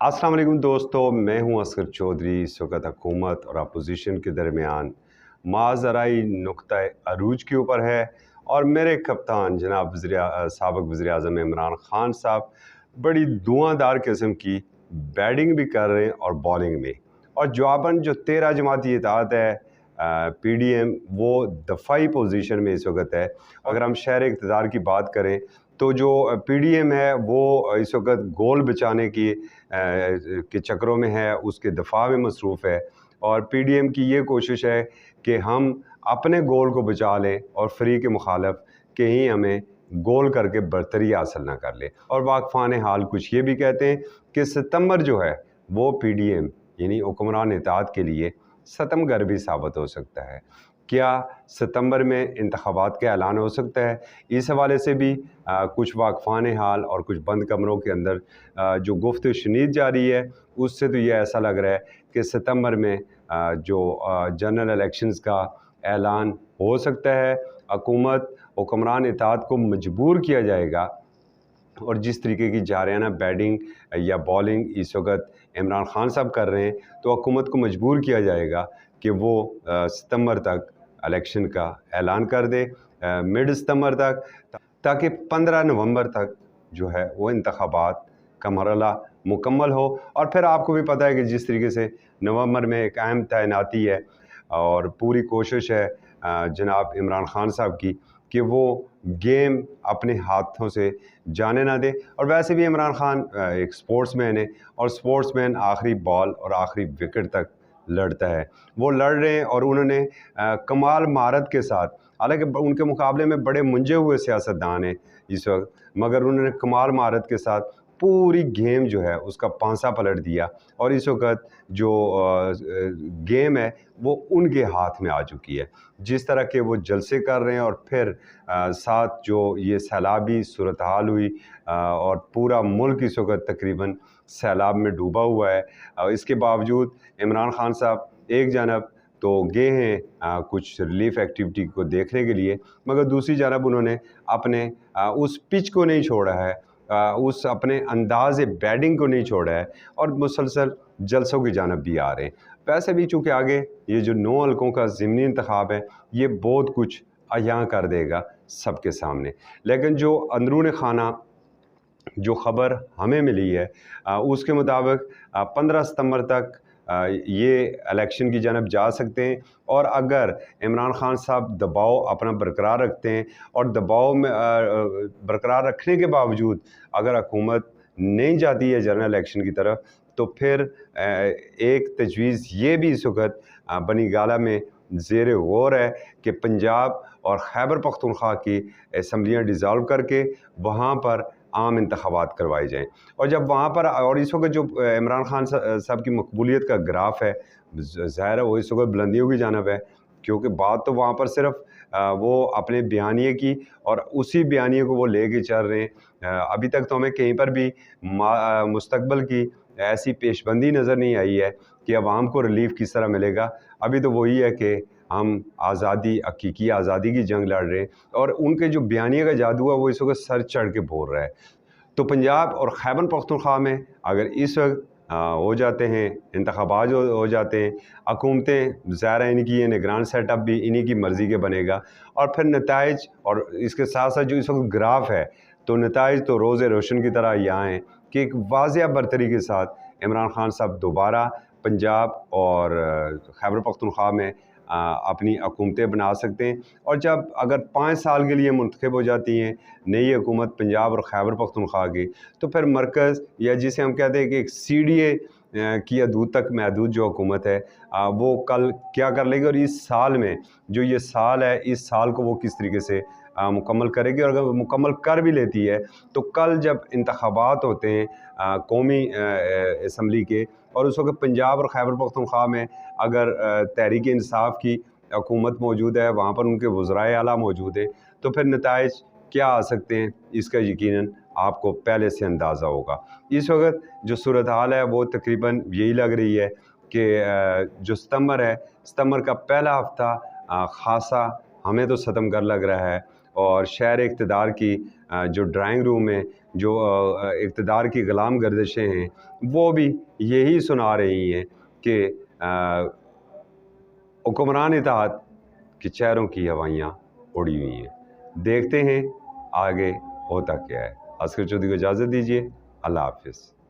अस्सलाम वालेकुम दोस्तों, मैं हूं असगर चौधरी। इस वक्त हुकूमत और अपोजिशन के दरमियान माजराई नुक्ता अरूज के ऊपर है और मेरे कप्तान जनाब साबिक़ वज़ीर-ए-आज़म इमरान खान साहब बड़ी धुआंधार किस्म की बैटिंग भी कर रहे हैं और बॉलिंग में। और जवाबन जो 13 जमाती इत्तेहाद है PDM, वो दफ़ाई पोजीशन में इस वक्त है। अगर हम शहर इक़्तिदार की बात करें तो जो PDM है वो इस वक्त गोल बचाने के चक्करों में है, उसके दफ़ा में मसरूफ़ है। और PDM की ये कोशिश है कि हम अपने गोल को बचा लें और फ्री के मुखालफ कहीं हमें गोल करके बरतरी हासिल ना कर ले। और वाक़फ़ान हाल कुछ ये भी कहते हैं कि सितंबर जो है वो PDM यानी हुक्मरान इत्तेहाद के लिए सितमगर भी साबित हो सकता है। क्या सितंबर में इंतखाबात का ऐलान हो सकता है? इस हवाले से भी कुछ वाक़फ़ान हाल और कुछ बंद कमरों के अंदर जो गुफ्त शनीद जारी है, उससे तो ये ऐसा लग रहा है कि सितंबर में जनरल इलेक्शंस का ऐलान हो सकता है। हुकूमत हुक्मरान इत्तेहाद को मजबूर किया जाएगा और जिस तरीके की जारियाना बैटिंग या बॉलिंग इस वक्त इमरान खान साहब कर रहे हैं, तो हुकूमत को मजबूर किया जाएगा कि वो सितंबर तक इलेक्शन का ऐलान कर दे, मिड सितंबर तक, ताकि 15 नवंबर तक जो है वो इंतखाबात का मरहला मुकम्मल हो। और फिर आपको भी पता है कि जिस तरीके से नवंबर में एक अहम तैनाती है और पूरी कोशिश है जनाब इमरान खान साहब की कि वो गेम अपने हाथों से जाने ना दे। और वैसे भी इमरान खान एक स्पोर्ट्समैन है और स्पोर्ट्समैन आखिरी बॉल और आखिरी विकेट तक लड़ता है। वो लड़ रहे हैं और उन्होंने कमाल महारत के साथ, हालांकि उनके मुकाबले में बड़े मुंझे हुए सियासतदान हैं इस वक्त, मगर उन्होंने कमाल महारत के साथ पूरी गेम जो है उसका पांसा पलट दिया और इस वक्त जो गेम है वो उनके हाथ में आ चुकी है। जिस तरह के वो जलसे कर रहे हैं और फिर साथ जो ये सैलाबी सूरत हाल हुई और पूरा मुल्क इस वक्त तकरीबन सैलाब में डूबा हुआ है। इसके बावजूद इमरान खान साहब एक जानब तो गए हैं कुछ रिलीफ एक्टिविटी को देखने के लिए, मगर दूसरी जानब उन्होंने अपने उस पिच को नहीं छोड़ा है, उस अपने अंदाज़ बैटिंग को नहीं छोड़ा है और मुसलसल जलसों की जानब भी आ रहे हैं। वैसे भी चूँकि आगे ये जो 9 हलकों का ज़िमनी इंतखाब है, ये बहुत कुछ अयां कर देगा सबके सामने। लेकिन जो अंदरून खाना जो ख़बर हमें मिली है उसके मुताबिक 15 सितंबर तक ये इलेक्शन की जानब जा सकते हैं। और अगर इमरान खान साहब दबाव अपना बरकरार रखते हैं और दबाव में बरकरार रखने के बावजूद अगर हुकूमत नहीं जाती है जनरल इलेक्शन की तरफ, तो फिर एक तजवीज़ ये भी इस वक्त बनी गाला में ज़ेर गौर है कि पंजाब और खैबर पख्तूनख्वा की असम्बलियाँ डिज़ाल्व करके वहाँ पर आम इंतखाबात करवाए जाएँ। और जब वहाँ पर और इस वक्त जो इमरान खान साहब की मकबूलियत का ग्राफ है, ज़ाहिर है वो इस वक्त बुलंदियों की जानब है, क्योंकि बात तो वहाँ पर सिर्फ वो अपने बयानिए की और उसी बयानिए को वो लेके चल रहे हैं। अभी तक तो हमें कहीं पर भी मुस्तकबिल की ऐसी पेशबंदी नज़र नहीं आई है कि अवाम को रिलीफ किस तरह मिलेगा। अभी तो वही है कि हम आज़ादी, हकीकी आज़ादी की जंग लड़ रहे हैं और उनके जो बयानिए का जादू है वो इस वक्त सर चढ़ के बोल रहा है। तो पंजाब और खैबर पख्तूनख्वा में अगर इस वक्त हो जाते हैं इंतखाबात हो जाते हैं, हुकूमतें ज़ाहिर है इनकी ये निगरान सेटअप भी इन्हीं की मर्ज़ी के बनेगा और फिर नताइज और इसके साथ साथ जो इस वक्त ग्राफ है, तो नताइज तो रोज़ रोशन की तरह यहाँ हैं कि एक वाज़ेह बरतरी के साथ इमरान खान साहब दोबारा पंजाब और खैबर पख्तूनख्वा में अपनी हुकूमतें बना सकते हैं। और जब अगर 5 साल के लिए मुंतखब हो जाती हैं नई हुकूमत पंजाब और खैबर पख्तूनख्वा की, तो फिर मरकज़ या जिसे हम कहते हैं कि एक CDA की हदूद तक महदूद जो हुकूमत है वो कल क्या कर लेगी और इस साल में जो ये साल है, इस साल को वो किस तरीके से मुकम्मल करेगी। और अगर वो मुकम्मल कर भी लेती है तो कल जब इंतखाबात होते हैं कौमी असम्बली के, और उस वक्त पंजाब और खैबर पख्तूनख्वा में अगर तहरीक इंसाफ की हुकूमत मौजूद है, वहाँ पर उनके वज़राए आला मौजूद हैं, तो फिर नताइज क्या आ सकते हैं इसका यकीनन आपको पहले से अंदाज़ा होगा। इस वक्त जो सूरत हाल है वो तकरीबन यही लग रही है कि जो सितंबर है, सितंबर का पहला हफ़्ता ख़ासा हमें तो सितमगर लग रहा है और शहर इक़्तिदार की جو ڈرائنگ روم میں جو اقتدار کی غلام گردشیں ہیں وہ بھی یہی سنا رہی ہیں کہ حکمران اتحاد کے چہروں کی ہوائیاں اڑی ہوئی ہیں۔ دیکھتے ہیں آگے ہوتا کیا ہے۔ اصغر چودھری کو اجازت دیجیے، اللہ حافظ۔